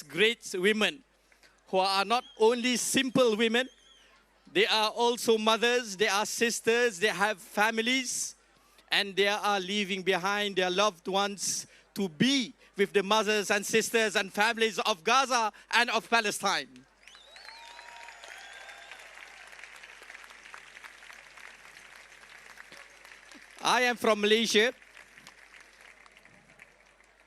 great women who are not only simple women, they are also mothers, they are sisters, they have families, and they are leaving behind their loved ones to be with the mothers and sisters and families of Gaza and of Palestine. I am from Malaysia,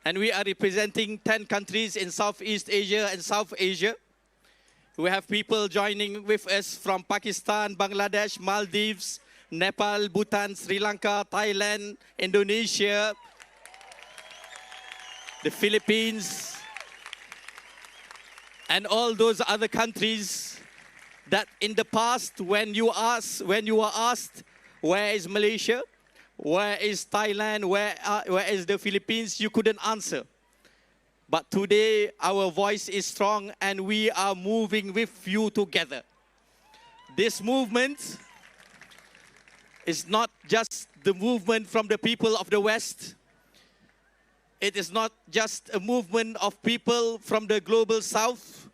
and we are representing 10 countries in Southeast Asia and South Asia. We have people joining with us from Pakistan, Bangladesh, Maldives, Nepal, Bhutan, Sri Lanka, Thailand, Indonesia, the Philippines, and all those other countries that in the past, when you were asked, where is Malaysia? Where is Thailand? Where is the Philippines? You couldn't answer. But today, our voice is strong and we are moving with you together. This movement is not just the movement from the people of the West. It is not just a movement of people from the global South.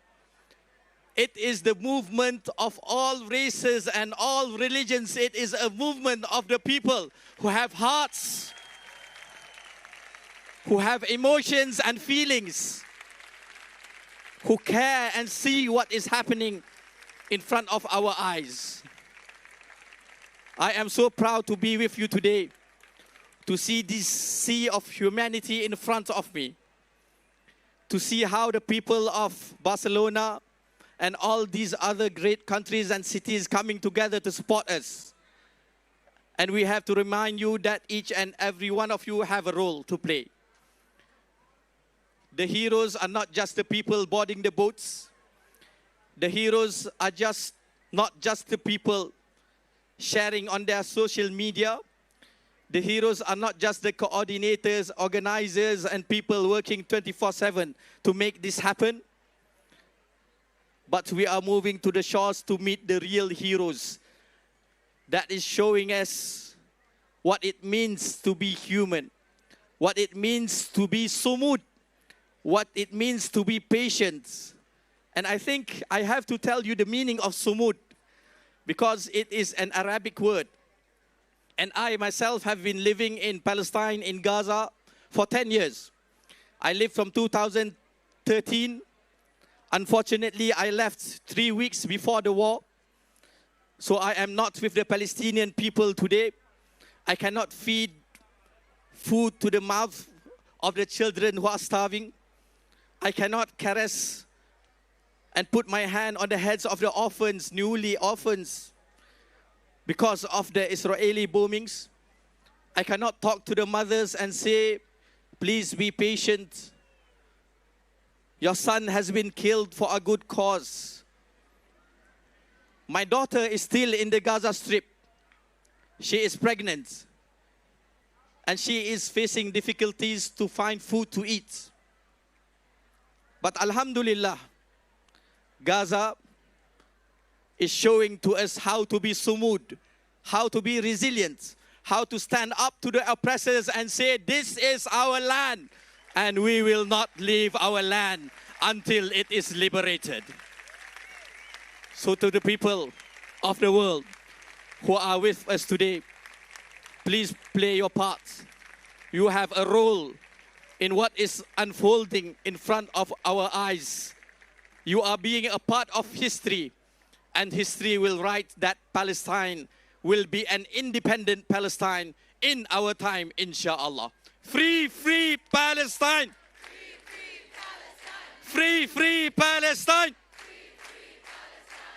It is the movement of all races and all religions. It is a movement of the people who have hearts, who have emotions and feelings, who care and see what is happening in front of our eyes. I am so proud to be with you today, to see this sea of humanity in front of me, to see how the people of Barcelona and all these other great countries and cities coming together to support us. And we have to remind you that each and every one of you have a role to play. The heroes are not just the people boarding the boats. The heroes are not just the people sharing on their social media. The heroes are not just the coordinators, organizers, and people working 24/7 to make this happen. But we are moving to the shores to meet the real heroes that is showing us what it means to be human, what it means to be sumud, what it means to be patient. And I think I have to tell you the meaning of sumud because it is an Arabic word. And I myself have been living in Palestine, in Gaza, for 10 years. I lived from 2013. Unfortunately, I left 3 weeks before the war. So I am not with the Palestinian people today. I cannot feed food to the mouth of the children who are starving. I cannot caress and put my hand on the heads of the orphans, newly orphans, because of the Israeli bombings. I cannot talk to the mothers and say, please be patient. Your son has been killed for a good cause. My daughter is still in the Gaza Strip. She is pregnant. And she is facing difficulties to find food to eat. But Alhamdulillah, Gaza is showing to us how to be sumud, how to be resilient, how to stand up to the oppressors and say, this is our land. And we will not leave our land until it is liberated. So to the people of the world who are with us today, please play your part. You have a role in what is unfolding in front of our eyes. You are being a part of history, and history will write that Palestine will be an independent Palestine in our time, inshallah. Free, free Palestine! Free, free Palestine!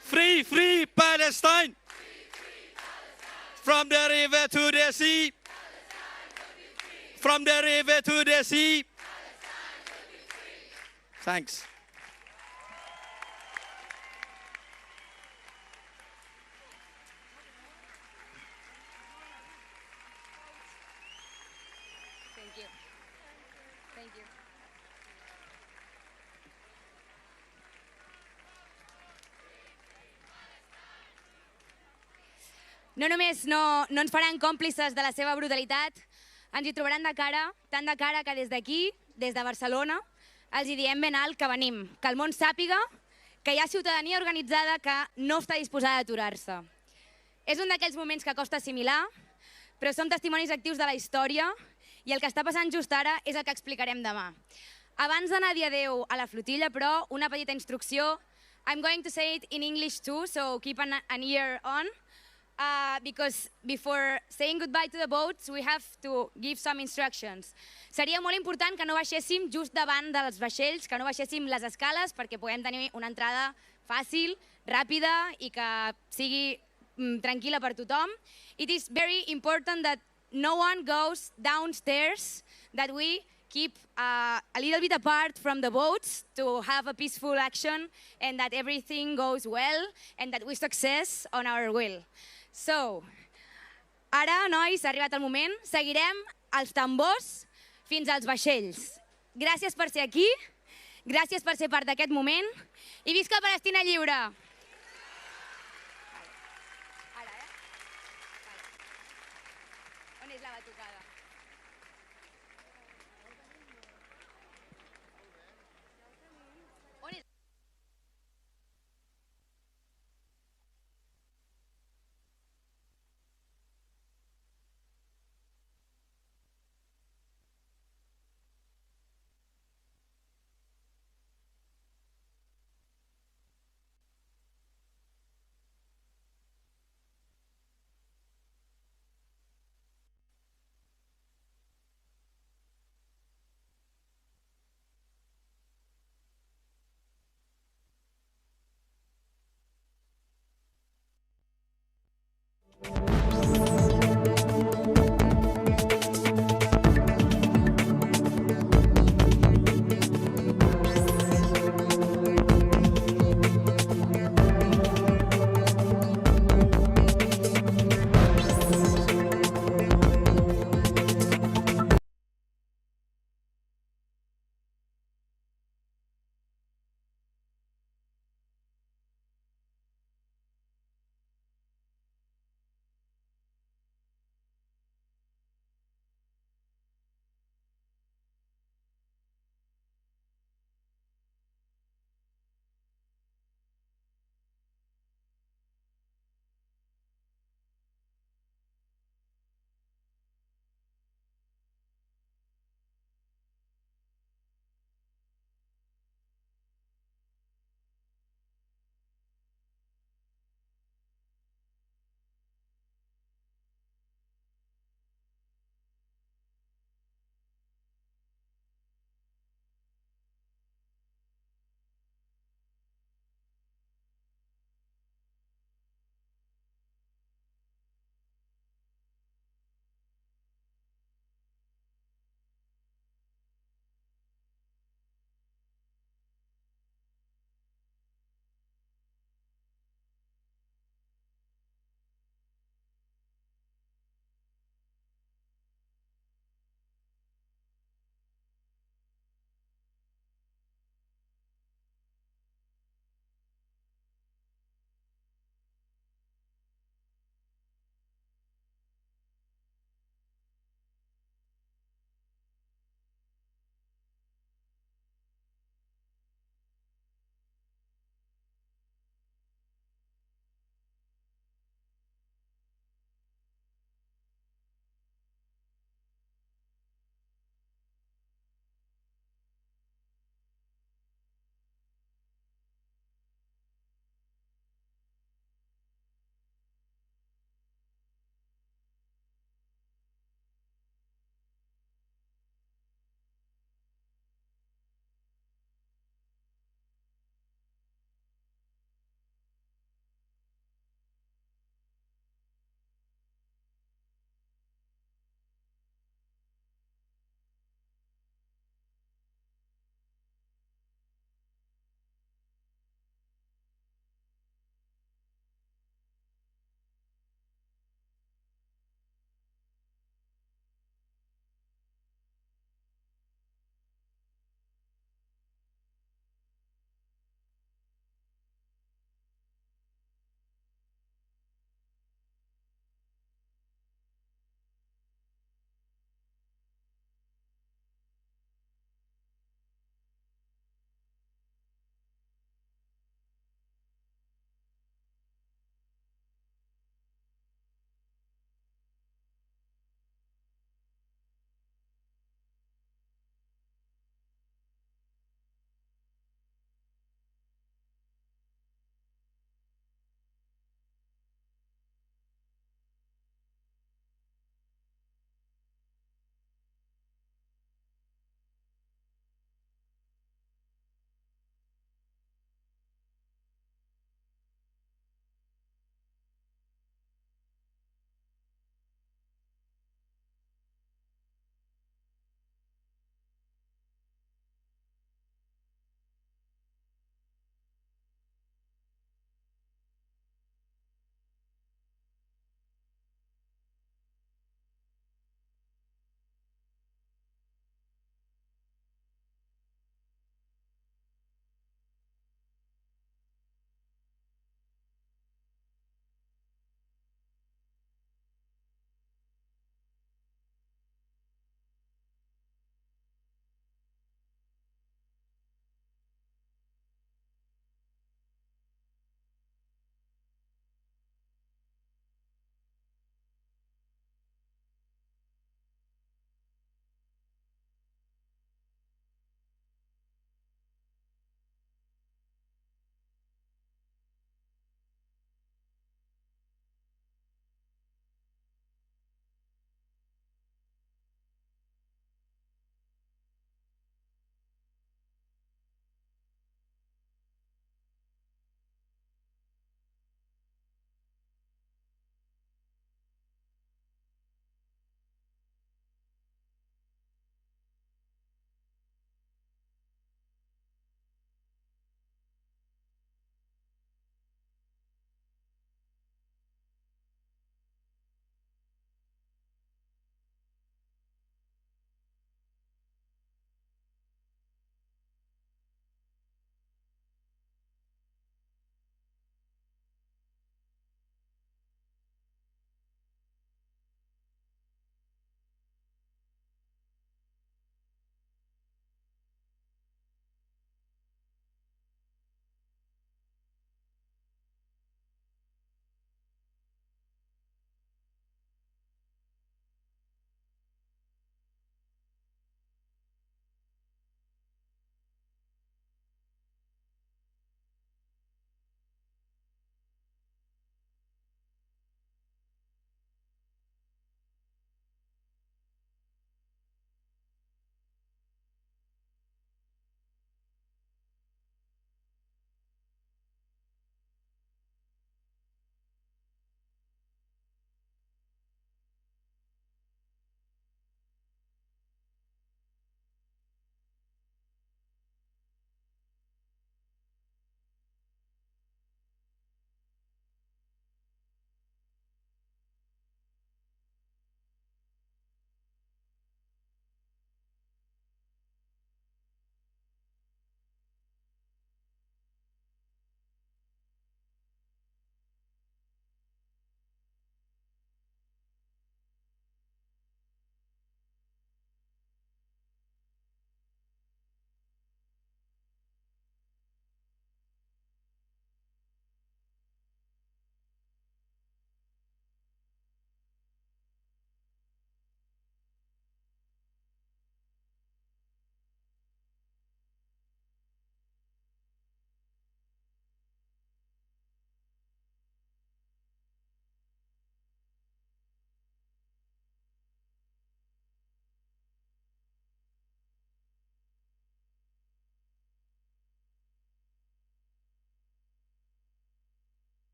Free, free Palestine! From the river to the sea! From the river to the sea! Thanks. No només no ens faran còmplices de la seva brutalitat, ens hi trobaran de cara, tant de cara que des d'aquí, des de Barcelona, els hi diem ben alt que venim, que el món sàpiga que hi ha ciutadania organitzada que no està disposada a aturar-se. És un d'aquells moments que costa assimilar, però som testimonis actius de la història i el que està passant just ara és el que explicarem demà. Abans d'anar a dir adeu a la flotilla, però, una petita instrucció. I'm going to say it in English too, so keep an ear on. Because before saying goodbye to the boats, we have to give some instructions. Seria molt important que no baixéssim just davant dels vaixells, que no baixéssim les escales perquè puguem tenir una entrada fàcil, ràpida i que sigui tranquil·la per tothom. It is very important that no one goes downstairs, that we keep a little bit apart from the boats to have a peaceful action and that everything goes well and that we success on our will. So, ara, nois, ha arribat el moment. Seguirem els tambors fins als vaixells. Gràcies per ser aquí, gràcies per ser part d'aquest moment i visca Palestina lliure! On és la batucada?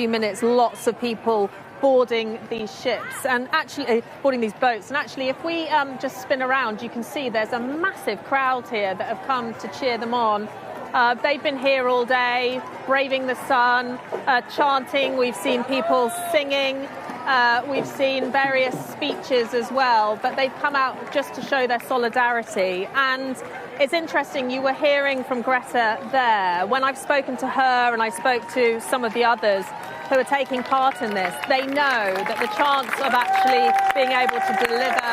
few minutes, lots of people boarding these ships and actually boarding these boats. And actually, if we just spin around, you can see there's a massive crowd here that have come to cheer them on. They've been here all day, braving the sun, chanting. We've seen people singing. We've seen various speeches as well, but they've come out just to show their solidarity. And it's interesting, you were hearing from Greta there. When I've spoken to her and I spoke to some of the others who are taking part in this, they know that the chance of actually being able to deliver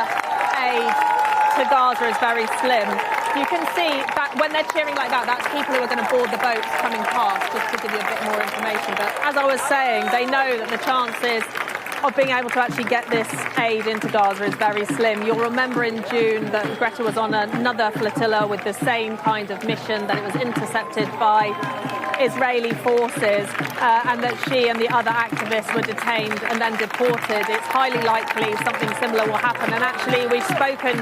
aid to Gaza is very slim. You can see that when they're cheering like that, that's people who are going to board the boats coming past, just to give you a bit more information. But as I was saying, they know that the chances of being able to actually get this aid into Gaza is very slim. You'll remember in June that Greta was on another flotilla with the same kind of mission, that it was intercepted by Israeli forces, and that she and the other activists were detained and then deported. It's highly likely something similar will happen. And actually, we've spoken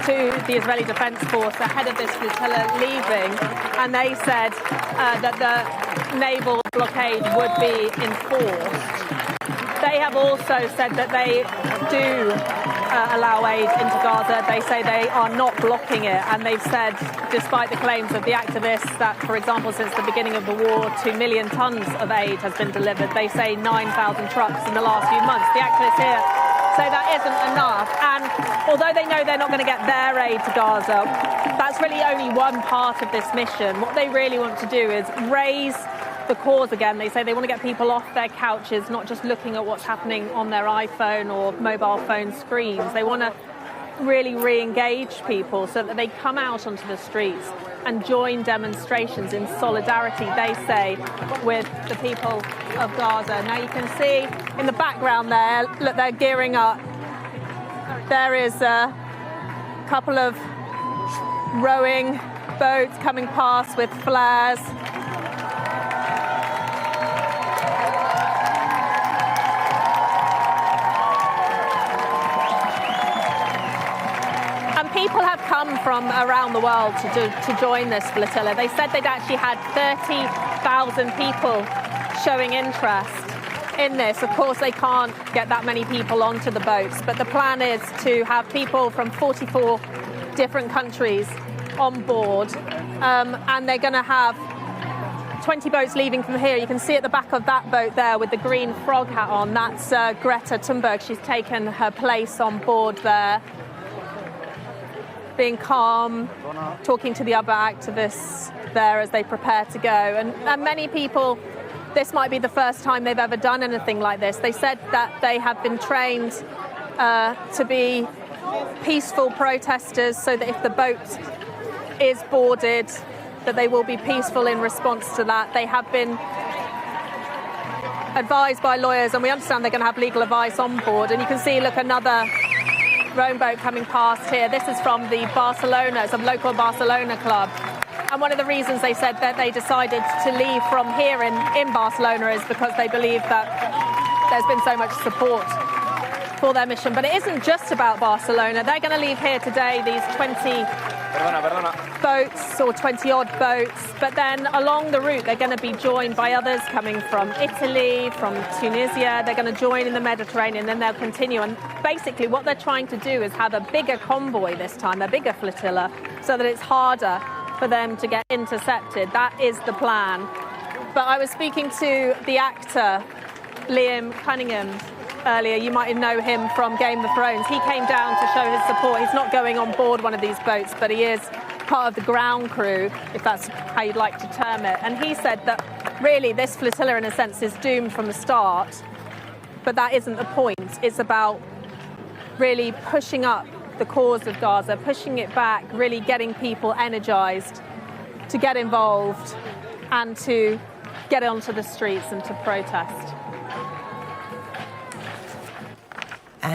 to the Israeli Defense Force ahead of this flotilla leaving, and they said that the naval blockade would be enforced. They have also said that they do allow aid into Gaza. They say they are not blocking it, and they've said, despite the claims of the activists, that, for example, since the beginning of the war, 2 million tons of aid has been delivered. They say 9,000 trucks in the last few months. The activists here say that isn't enough, and although they know they're not going to get their aid to Gaza, that's really only one part of this mission. What they really want to do is raise the cause again. They say they want to get people off their couches, not just looking at what's happening on their iPhone or mobile phone screens. They want to really re-engage people so that they come out onto the streets and join demonstrations in solidarity, they say, with the people of Gaza. Now you can see in the background there, look, they're gearing up. There is a couple of rowing boats coming past with flares. People have come from around the world to join this flotilla. They said they'd actually had 30,000 people showing interest in this. Of course, they can't get that many people onto the boats, but the plan is to have people from 44 different countries on board, and they're going to have 20 boats leaving from here. You can see at the back of that boat there with the green frog hat on, that's Greta Thunberg. She's taken her place on board there, being calm, talking to the other activists there as they prepare to go. And many people, this might be the first time they've ever done anything like this. They said that they have been trained to be peaceful protesters, so that if the boat is boarded, that they will be peaceful in response to that. They have been advised by lawyers, and we understand they're going to have legal advice on board. And you can see, look, another rowing boat coming past here. This is from the Barcelona, some local Barcelona club. And one of the reasons they said that they decided to leave from here in Barcelona is because they believe that there's been so much support for their mission. But it isn't just about Barcelona. They're going to leave here today, these 20 boats, or 20-odd boats. But then along the route, they're going to be joined by others coming from Italy, from Tunisia. They're going to join in the Mediterranean, then they'll continue. And basically what they're trying to do is have a bigger convoy this time, a bigger flotilla, so that it's harder for them to get intercepted. That is the plan. But I was speaking to the actor, Liam Cunningham, earlier. You might know him from Game of Thrones. He came down to show his support. He's not going on board one of these boats, but he is part of the ground crew, if that's how you'd like to term it. And he said that really this flotilla, in a sense, is doomed from the start. But that isn't the point. It's about really pushing up the cause of Gaza, pushing it back, really getting people energized to get involved and to get onto the streets and to protest.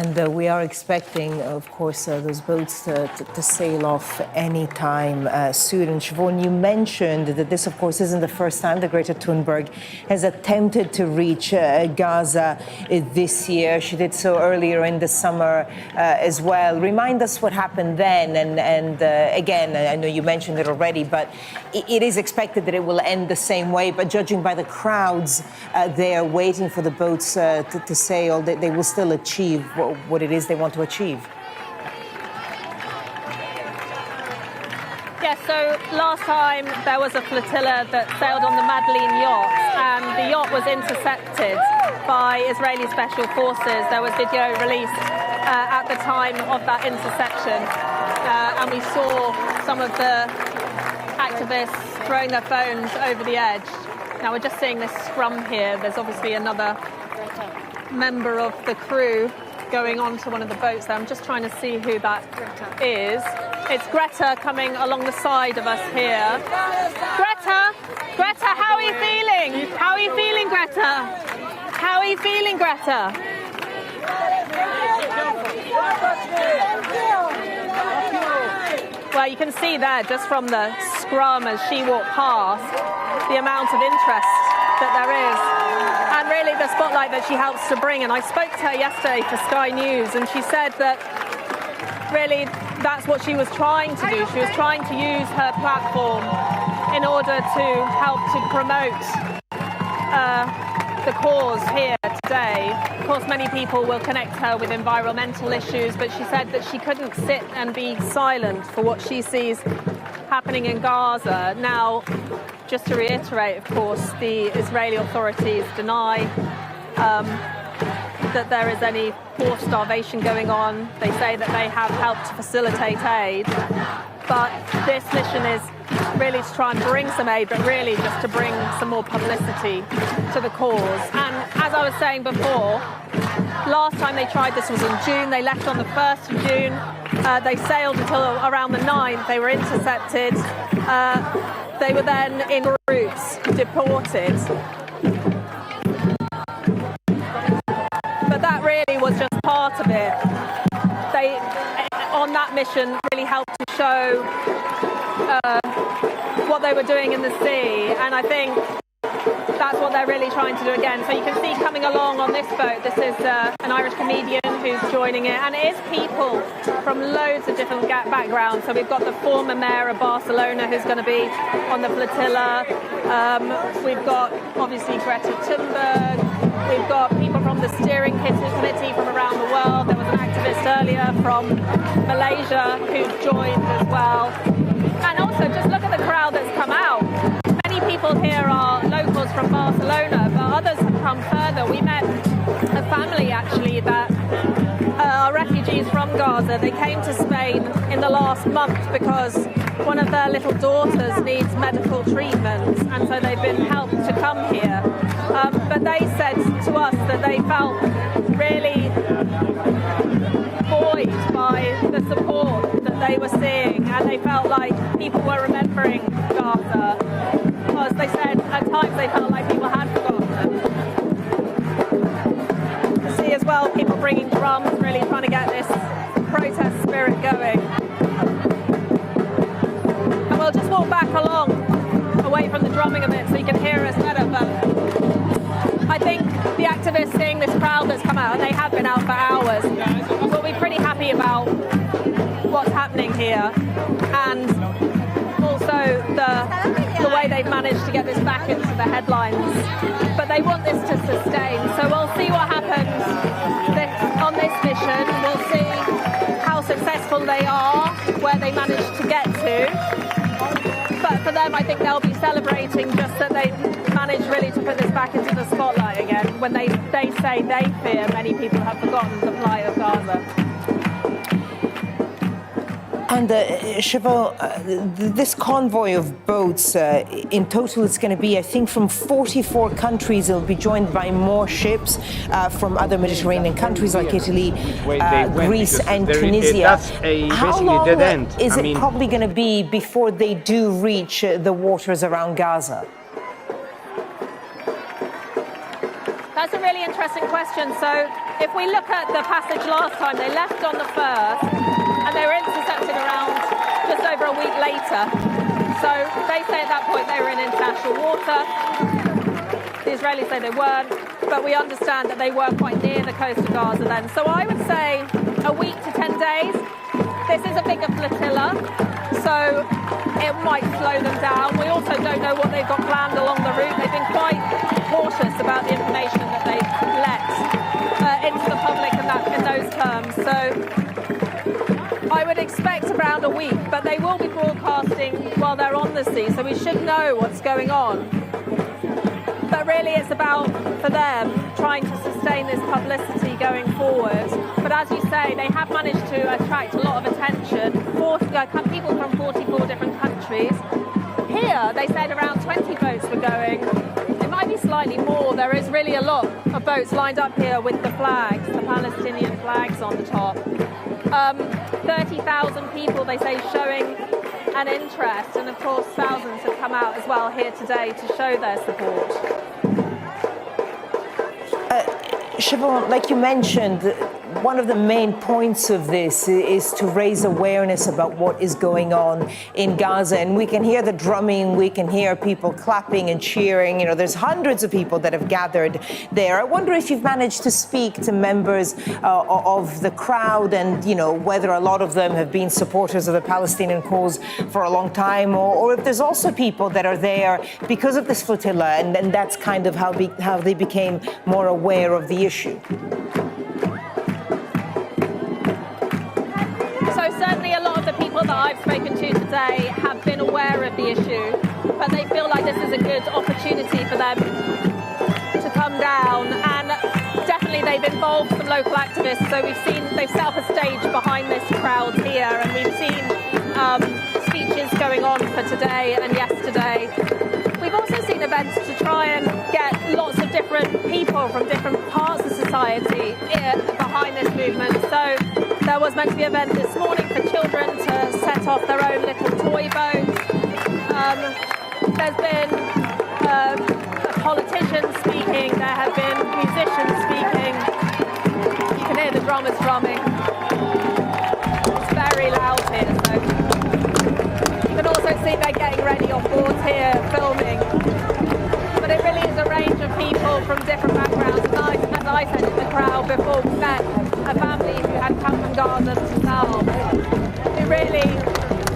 And we are expecting, of course, those boats to sail off anytime soon. And Siobhan, you mentioned that this, of course, isn't the first time that Greta Thunberg has attempted to reach Gaza this year. She did so earlier in the summer as well. Remind us what happened then. And again, I know you mentioned it already, but it is expected that it will end the same way. But judging by the crowds there waiting for the boats to sail, they will still achieve what it is they want to achieve. Yes, so last time there was a flotilla that sailed on the Madeleine yacht, and the yacht was intercepted by Israeli special forces. There was video released at the time of that interception, and we saw some of the activists throwing their phones over the edge. Now we're just seeing this scrum here. There's obviously another member of the crew going on to one of the boats there. I'm just trying to see who that is. It's Greta coming along the side of us here. Greta, how are you feeling? How are you feeling, Greta? How are you feeling, Greta? Well, you can see there, just from the scrum as she walked past, the amount of interest that there is. And really the spotlight that she helps to bring. And I spoke to her yesterday for Sky News, and she said that really that's what she was trying to do. She was trying to use her platform in order to help to promote the cause here today. Of course, many people will connect her with environmental issues, but she said that she couldn't sit and be silent for what she sees happening in Gaza. Now, just to reiterate, of course, the Israeli authorities deny that there is any forced starvation going on. They say that they have helped to facilitate aid. But this mission is really to try and bring some aid, but really just to bring some more publicity to the cause. And as I was saying before, last time they tried this was in June. They left on the 1st of June. They sailed until around the 9th. They were intercepted. They were then in groups deported. But that really was just part of it. They, on that mission, really helped to show what they were doing in the sea. And I think that's what they're really trying to do again. So you can see coming along on this boat, this is an Irish comedian who's joining it. And it is people from loads of different backgrounds. So we've got the former mayor of Barcelona who's going to be on the flotilla. We've got, obviously, Greta Thunberg. We've got people from the steering committee from around the world. There was an activist earlier from Malaysia who joined as well. And also, just look at the crowd that's come out. Many people here are locals from Barcelona, but others have come further. We met a family, actually, that are refugees from Gaza. They came to Spain in the last month because one of their little daughters needs medical treatment, and so they've been helped to come here. But they said to us that they felt really buoyed by the support that they were seeing, and they felt like people were remembering Gaza, because they said at times they felt like people had forgotten. You see as well people bringing drums, really trying to get this protest spirit going. And we'll just walk back along, away from the drumming a bit so you can hear us better. But I think the activists seeing this crowd that's come out, and they have been out for hours, will be pretty happy about what's happening here, and also the way they've managed to get this back into the headlines. But they want this to sustain, so we'll see what happens on this mission. We'll see how successful they are, where they manage to get to. But for them, I think they'll be celebrating just that they've managed really to put this back into the spotlight again, when they say they fear many people have forgotten the plight of Gaza. And Siobhan, this convoy of boats, in total it's going to be, I think, from 44 countries. It'll be joined by more ships from other Mediterranean countries like Italy, Greece and Tunisia. That's basically a dead end. Is it probably going to be before they do reach the waters around Gaza? That's a really interesting question. So if we look at the passage last time, they left on the 1st and they were intercepted around just over a week later. So they say at that point they were in international water. The Israelis say they weren't, but we understand that they were quite near the coast of Gaza then. So I would say a week to 10 days. This is a bigger flotilla, so it might slow them down. We also don't know what they've got planned along the route. They've been quite cautious about the information that they let into the public in those terms. So I would expect around a week, but they will be broadcasting while they're on the sea, so we should know what's going on. But really it's about, for them, trying to sustain this publicity going forward. But as you say, they have managed to attract a lot of attention. People from 44 different countries. Here, they said around 20 boats were going. It might be slightly more. There is really a lot of boats lined up here with the flags, the Palestinian flags on the top. 30,000 people, they say, showing an interest, and of course thousands have come out as well here today to show their support. Siobhan, like you mentioned, one of the main points of this is to raise awareness about what is going on in Gaza. And we can hear the drumming, we can hear people clapping and cheering. You know, there's hundreds of people that have gathered there. I wonder if you've managed to speak to members of the crowd and, you know, whether a lot of them have been supporters of the Palestinian cause for a long time, or if there's also people that are there because of this flotilla, and that's kind of how they became more aware of the issue. Certainly a lot of the people that I've spoken to today have been aware of the issue, but they feel like this is a good opportunity for them to come down, and definitely they've involved some local activists. So we've seen they've set up a stage behind this crowd here, and we've seen speeches going on for today and yesterday. We've also seen events to try and get lots of different people from different parts of society behind this movement. So there was meant to be an event this morning for children to set off their own little toy boat. There's been politicians speaking, there have been musicians speaking. You can hear the drummers drumming. It's very loud here, so you can also see they're getting ready on board here, filming. But it really is a range of people from different backgrounds. As I said in the crowd before, we met a family who had come from Gaza themselves, who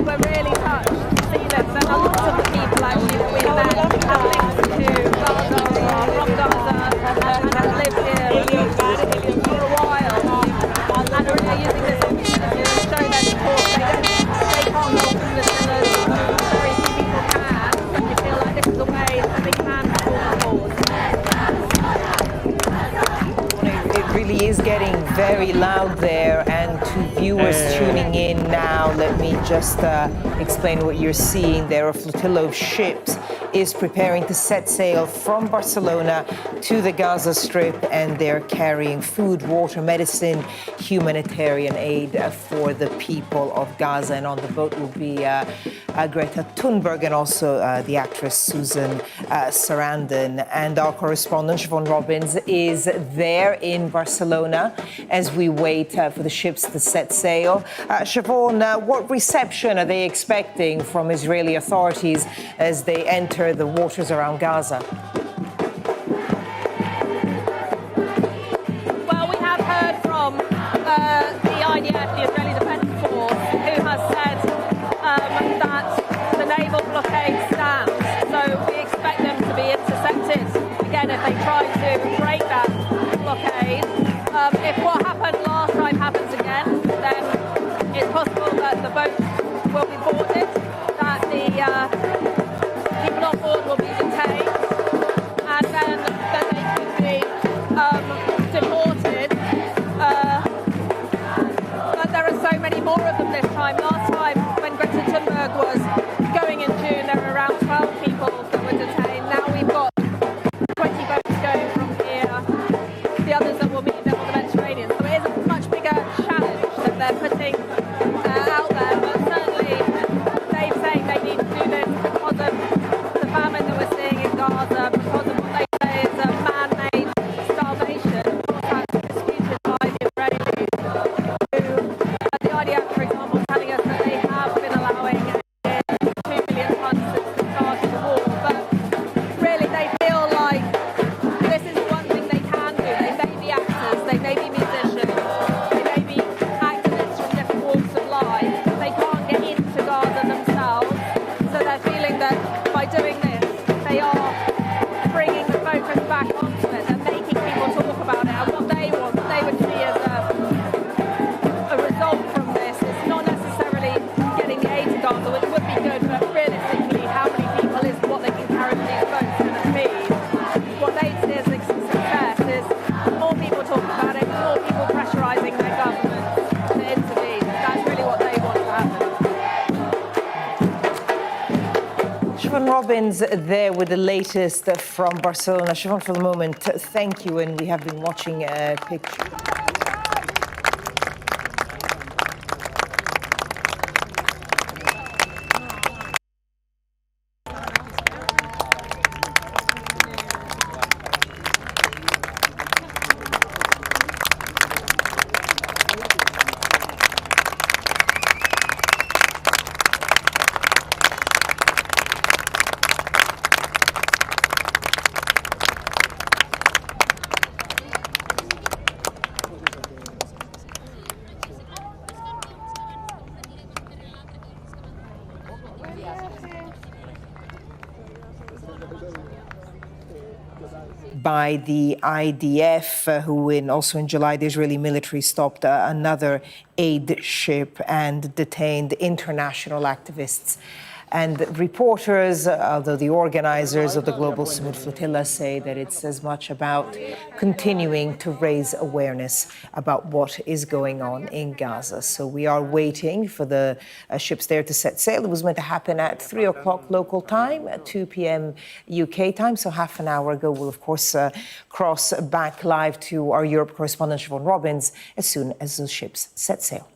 were really touched to see this. And a lot of the people actually that we met have links to Gaza, are from Gaza, and have lived here for a while, and are really using this opportunity to show their support. They can't go from the pillars, very few people can, and you feel like this is a way that they can support the cause. It really is getting very loud there, and to viewers tuning in now, let me just explain what you're seeing there. A flotilla of ships is preparing to set sail from Barcelona to the Gaza Strip, and they're carrying food, water, medicine, humanitarian aid for the people of Gaza. And on the boat will be Greta Thunberg and also the actress Susan Sarandon. And our correspondent, Siobhan Robbins, is there in Barcelona as we wait for the ships to set sail. Siobhan, what reception are they expecting from Israeli authorities as they enter the waters around Gaza? Well, we have heard from the IDF, the Israeli Defense Force, who has said that the naval blockade stands. So we expect them to be intercepted again if they try to break that blockade. If what happened last time happens again, then it's possible that the boat will be boarded, that the people on board will be detained, and then that they could be deported. But there are so many more of them this time. Last time, when Greta Thunberg was going in June, there were around 12 people that were detained. Now we've got 20 boats going from here. The others that will meet them on the Mediterranean. So it is a much bigger challenge that they're putting out there. But certainly, they're saying they need to do this because of the famine that we're seeing in Gaza, because of what they say is a man-made Robbins there with the latest from Barcelona. Siobhan, for the moment, thank you, and we have been watching pictures. By the IDF, who also in July, the Israeli military stopped another aid ship and detained international activists and reporters, although the organizers of the global Sumud Flotilla say that it's as much about continuing to raise awareness about what is going on in Gaza. So we are waiting for the ships there to set sail. It was meant to happen at 3 o'clock local time, at 2 p.m. UK time. So half an hour ago, we'll, of course, cross back live to our Europe correspondent, Siobhan Robbins, as soon as those ships set sail.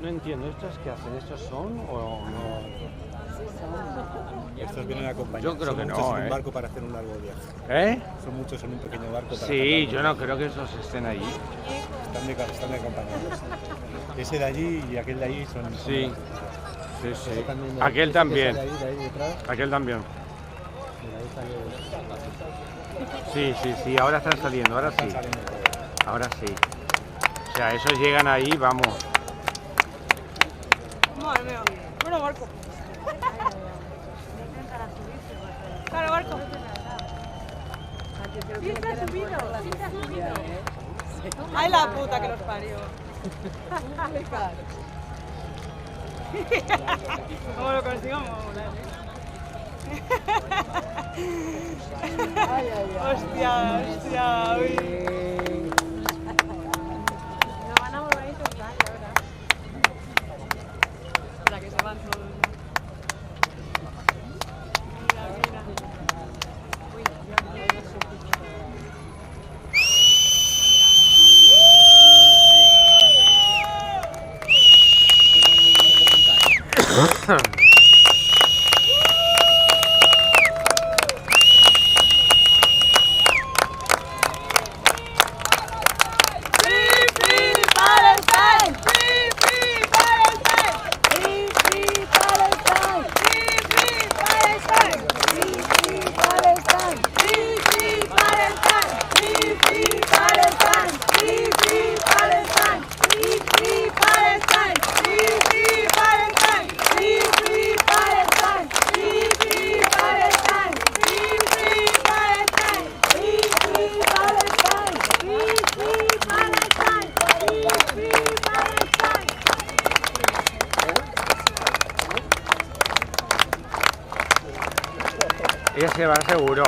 no entiendo, ¿estos qué hacen? ¿Estos son o no? Estos vienen acompañados. Yo creo que son no, muchos en un barco para hacer un largo viaje. Son muchos en un pequeño barco para Sí, yo no creo que esos estén allí. Están de acompañados. Ese de allí y aquel de allí son... Sí, sí, sí. Aquel también. Aquel también. Sí, sí, sí, ahora están saliendo, ahora sí. Ahora sí. O sea, esos llegan ahí, vamos. Madre mía. Bueno, barco. Claro, barco. Sí está subido. Ay, la puta que los parió. ¿Cómo lo consigamos? Hostia, hostia, uy. No van a volver a intentar, la verdad. Espera, que se van todos. Mira, mira. Uy, Ella se va seguro.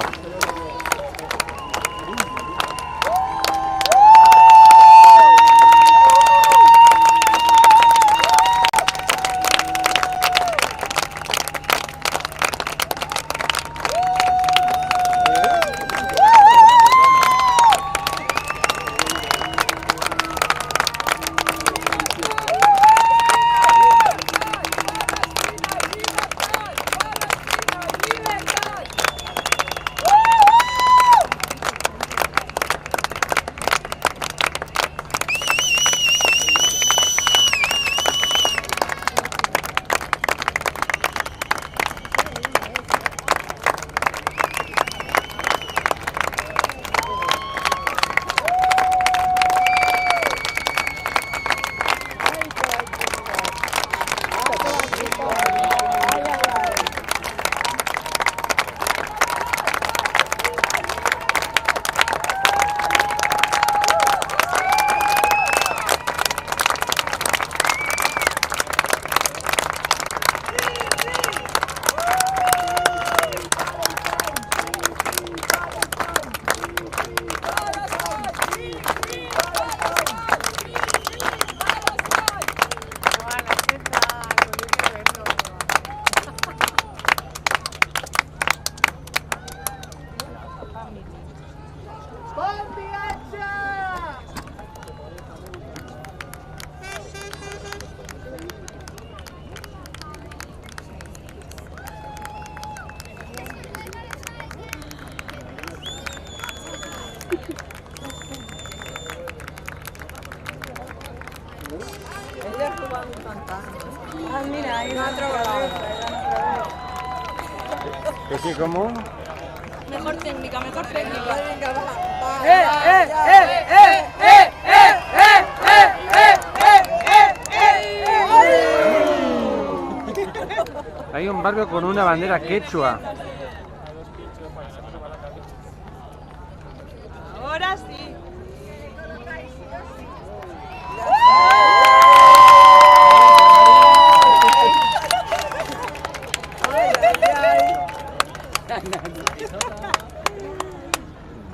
mira, hay otro lado. ¿Es que cómo? Mejor técnica, mejor técnica. Hay un barco con una bandera quechua. Ahora sí.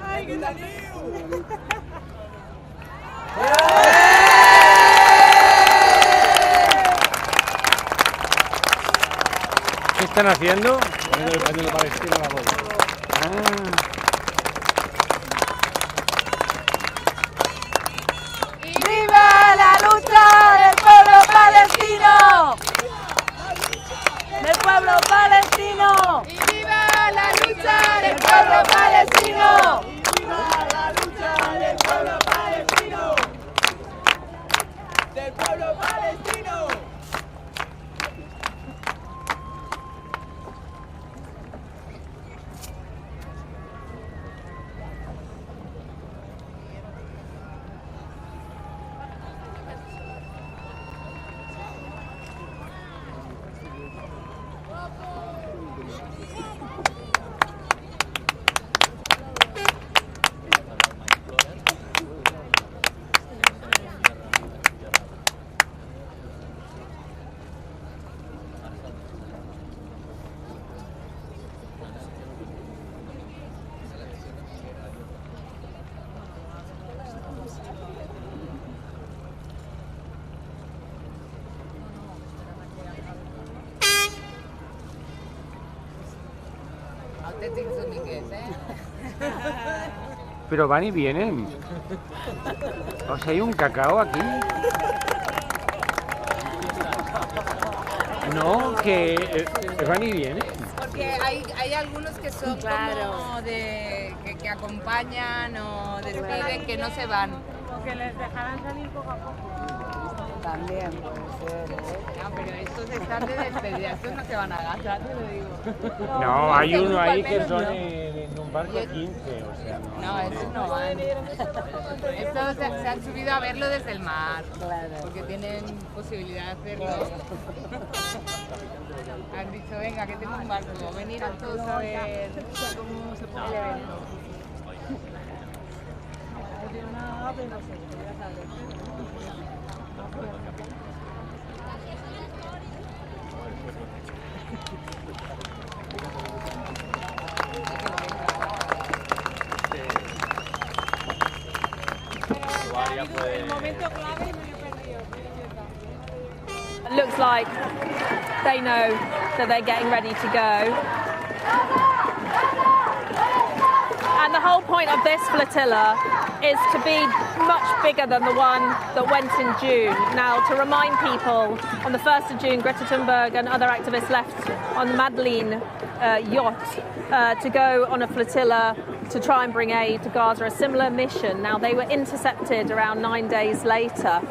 Ay, qué tal. ¿Qué están haciendo? Poniendo el pañuelo palestino a la bola. ¡Viva la lucha del pueblo palestino! Pero van y vienen. O sea, hay un cacao aquí. No, que van y vienen. Porque hay algunos que son como que acompañan o despiden, que no se van. O que les dejarán salir poco a poco. También puede ser, No, pero estos están de despedida, estos no se van a Gaza, te lo digo. No, hay uno ahí que son en un barco 15, o sea. No, estos no van. Estos se han subido a verlo desde el mar, porque tienen posibilidad de hacerlo. Han dicho, venga, que tengo un barco, venir a todos a ver cómo se pone el evento. It looks like they know that they're getting ready to go. And the whole point of this flotilla is to be much bigger than the one that went in June. Now, to remind people, on the 1st of June, Greta Thunberg and other activists left on the Madeleine yacht to go on a flotilla to try and bring aid to Gaza, a similar mission. Now, they were intercepted around 9 days later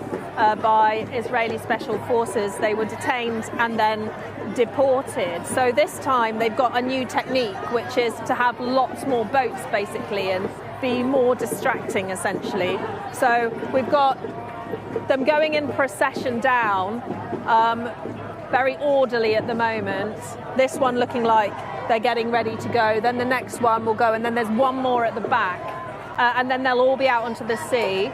by Israeli special forces. They were detained and then deported. So this time they've got a new technique, which is to have lots more boats, basically, and be more distracting, essentially. So we've got them going in procession down, very orderly at the moment. This one looking like they're getting ready to go. Then the next one will go, and then there's one more at the back. And then they'll all be out onto the sea.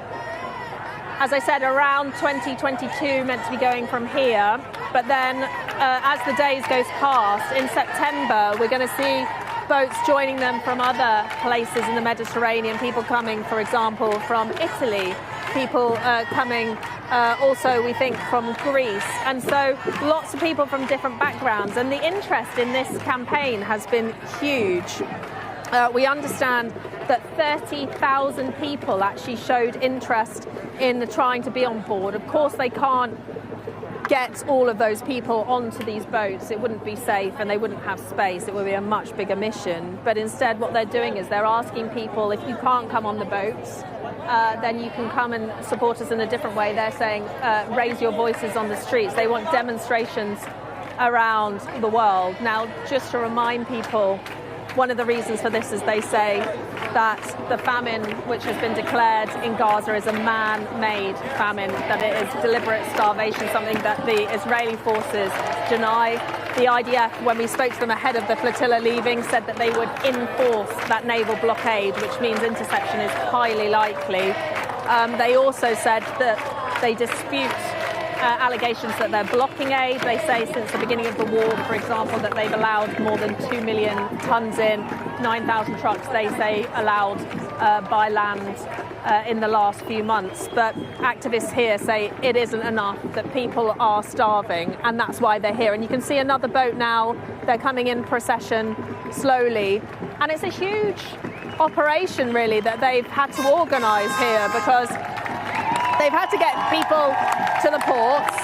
As I said, around 2022 meant to be going from here. But then as the days goes past, in September, we're going to see boats joining them from other places in the Mediterranean, people coming, for example, from Italy, people coming also, we think, from Greece. And so lots of people from different backgrounds. And the interest in this campaign has been huge. We understand that 30,000 people actually showed interest in trying to be on board. Of course, they can't get all of those people onto these boats. It wouldn't be safe and they wouldn't have space. It would be a much bigger mission. But instead, what they're doing is they're asking people, if you can't come on the boats, then you can come and support us in a different way. They're saying, raise your voices on the streets. They want demonstrations around the world. Now, just to remind people, one of the reasons for this is they say that the famine which has been declared in Gaza is a man-made famine, that it is deliberate starvation, something that the Israeli forces deny. The IDF, when we spoke to them ahead of the flotilla leaving, said that they would enforce that naval blockade, which means interception is highly likely. They also said that they dispute allegations that they're blocking aid. They say since the beginning of the war, for example, that they've allowed more than 2 million tons in, 9,000 trucks, they say, allowed by land in the last few months. But activists here say it isn't enough, that people are starving, and that's why they're here. And you can see another boat now. They're coming in procession slowly. And it's a huge operation, really, that they've had to organise here, because they've had to get people to the ports.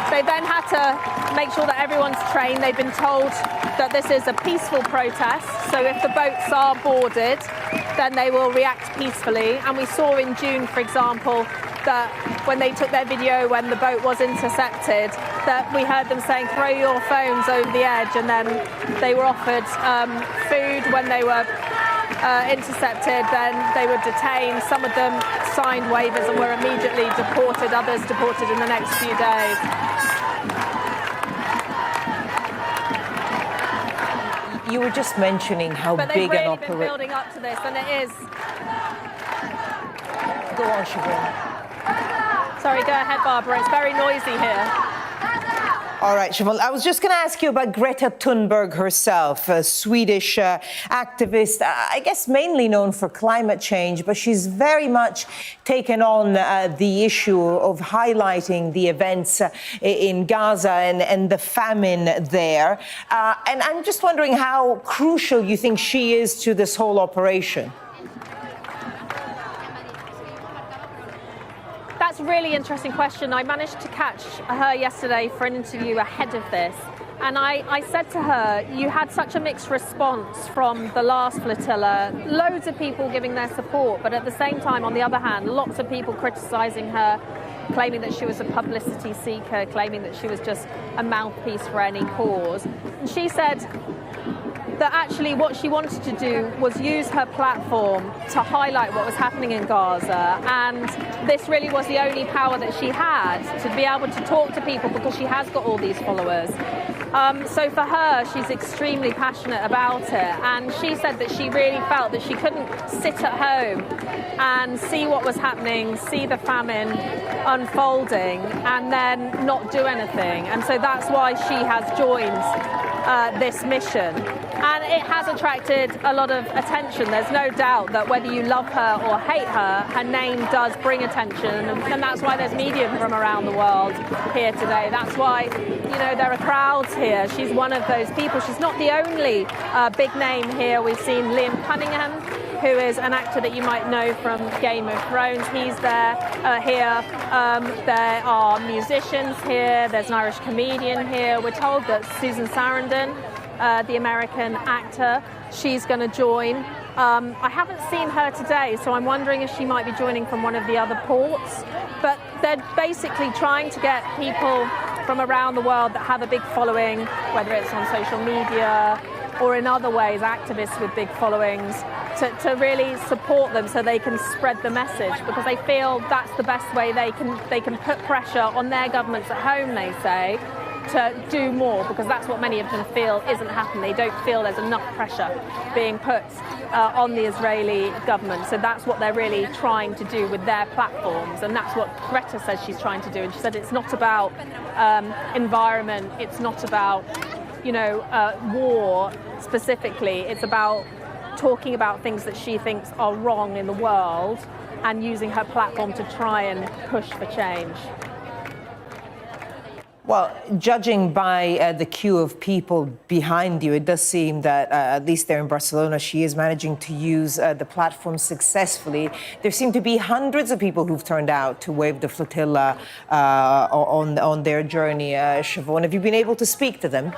They then had to make sure that everyone's trained. They've been told that this is a peaceful protest. So if the boats are boarded, then they will react peacefully. And we saw in June, for example, that when they took their video when the boat was intercepted, that we heard them saying, throw your phones over the edge. And then they were offered food when they were intercepted, then they were detained. Some of them signed waivers and were immediately deported, others deported in the next few days. You were just mentioning how but big an operation. But they've really been building up to this, and it is. Go on, Siobhan. Sorry, go ahead, Barbara. It's very noisy here. All right, Siobhan, I was just going to ask you about Greta Thunberg herself, a Swedish activist, I guess mainly known for climate change, but she's very much taken on the issue of highlighting the events in Gaza and the famine there. And I'm just wondering how crucial you think she is to this whole operation. That's a really interesting question. I managed to catch her yesterday for an interview ahead of this. And I said to her, you had such a mixed response from the last flotilla, loads of people giving their support, but at the same time, on the other hand, lots of people criticising her, claiming that she was a publicity seeker, claiming that she was just a mouthpiece for any cause. And she said that actually what she wanted to do was use her platform to highlight what was happening in Gaza, and this really was the only power that she had to be able to talk to people because she has got all these followers. So for her, she's extremely passionate about it, and she said that she really felt that she couldn't sit at home and see what was happening, see the famine unfolding, and then not do anything. And so that's why she has joined this mission. And it has attracted a lot of attention. There's no doubt that whether you love her or hate her, her name does bring attention. And that's why there's media from around the world here today. That's why, you know, there are crowds here. She's one of those people. She's not the only big name here. We've seen Liam Cunningham, who is an actor that you might know from Game of Thrones. He's there here. There are musicians here. There's an Irish comedian here. We're told that Susan Sarandon, the American actor, she's going to join. I haven't seen her today, so I'm wondering if she might be joining from one of the other ports. But they're basically trying to get people from around the world that have a big following, whether it's on social media or in other ways, activists with big followings, to really support them so they can spread the message, because they feel that's the best way they can put pressure on their governments at home, they say, to do more, because that's what many of them feel isn't happening. They don't feel there's enough pressure being put on the Israeli government. So that's what they're really trying to do with their platforms, and that's what Greta says she's trying to do. And she said it's not about environment, it's not about, you know, war specifically. It's about talking about things that she thinks are wrong in the world and using her platform to try and push for change. Well, judging by the queue of people behind you, it does seem that, at least there in Barcelona, she is managing to use the platform successfully. There seem to be hundreds of people who've turned out to wave the flotilla on their journey. Siobhan, have you been able to speak to them?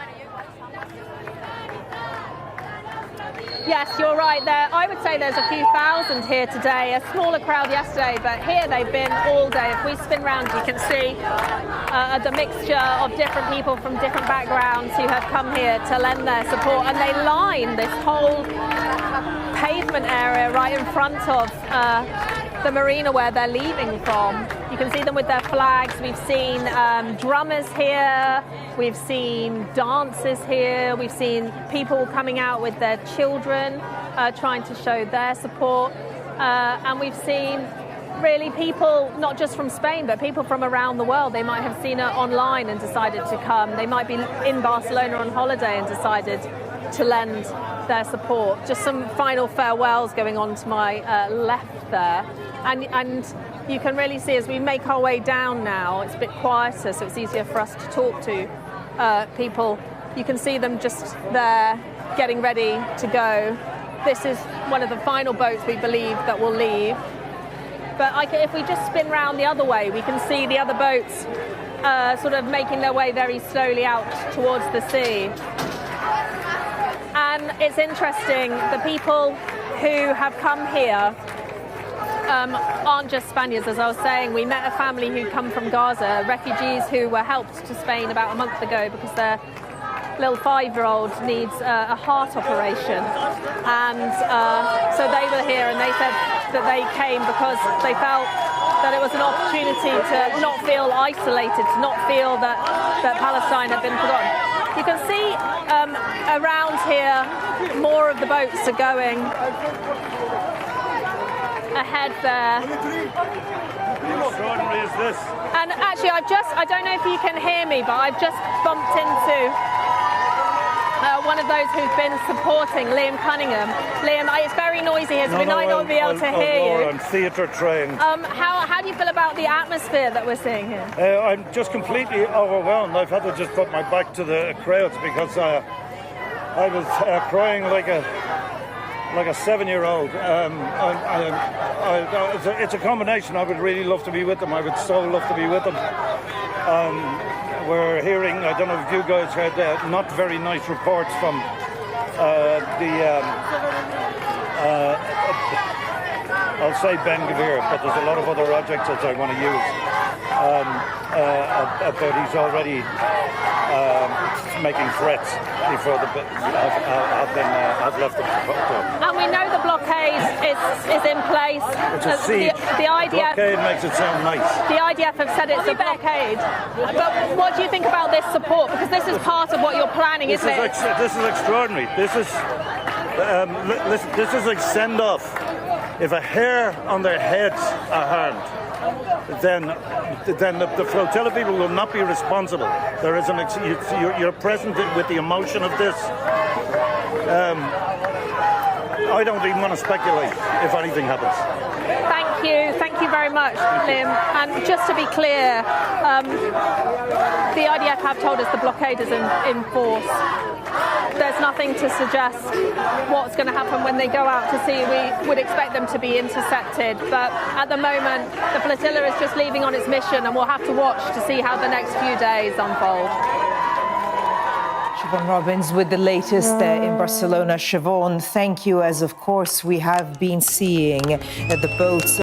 Yes, you're right there. I would say there's a few thousand here today, a smaller crowd yesterday, but here they've been all day. If we spin round, you can see the mixture of different people from different backgrounds who have come here to lend their support, and they line this whole pavement area right in front of the marina where they're leaving from. You can see them with their flags. We've seen drummers here. We've seen dancers here. We've seen people coming out with their children trying to show their support. And we've seen really people, not just from Spain, but people from around the world. They might have seen her online and decided to come. They might be in Barcelona on holiday and decided to lend their support. Just some final farewells going on to my left there. And you can really see as we make our way down now, it's a bit quieter, so it's easier for us to talk to people. You can see them just there getting ready to go. This is one of the final boats we believe that will leave. But if we just spin round the other way, we can see the other boats sort of making their way very slowly out towards the sea. And it's interesting, the people who have come here aren't just Spaniards. As I was saying, we met a family who'd come from Gaza, refugees who were helped to Spain about a month ago because their little 5-year-old needs a heart operation. And so they were here, and they said that they came because they felt that it was an opportunity to not feel isolated, to not feel that Palestine had been forgotten. You can see around here more of the boats are going. ahead there. How extraordinary is this? And actually, I don't know if you can hear me, but I've just bumped into one of those who's been supporting Liam Cunningham. Liam, it's very noisy here, so we might not be able to hear you. I'm theatre trained. How do you feel about the atmosphere that we're seeing here? I'm just completely overwhelmed. I've had to just put my back to the crowds because I was crying like a 7-year-old. It's a combination. I would really love to be with them. I would so love to be with them. We're hearing, I don't know if you guys heard not very nice reports from I'll say Ben Gavir, but there's a lot of other adjectives I want to use. But he's already making threats before the have left the court. And we know the blockade is in place. It's a siege. The IDF blockade makes it sound nice. The IDF have said it's a blockade. But what do you think about this support? Because this is part of what you're planning, isn't it? This is extraordinary. This is like send off. If a hair on their heads are harmed, then the flotilla people will not be responsible. There is you're present with the emotion of this. I don't even want to speculate if anything happens. Thank you very much, Liam. And just to be clear, the IDF have told us the blockade is in force. There's nothing to suggest what's going to happen when they go out to sea. We would expect them to be intercepted, but at the moment the flotilla is just leaving on its mission, and we'll have to watch to see how the next few days unfold. Siobhan Robbins with the latest in Barcelona. Siobhan, thank you, as of course we have been seeing the boats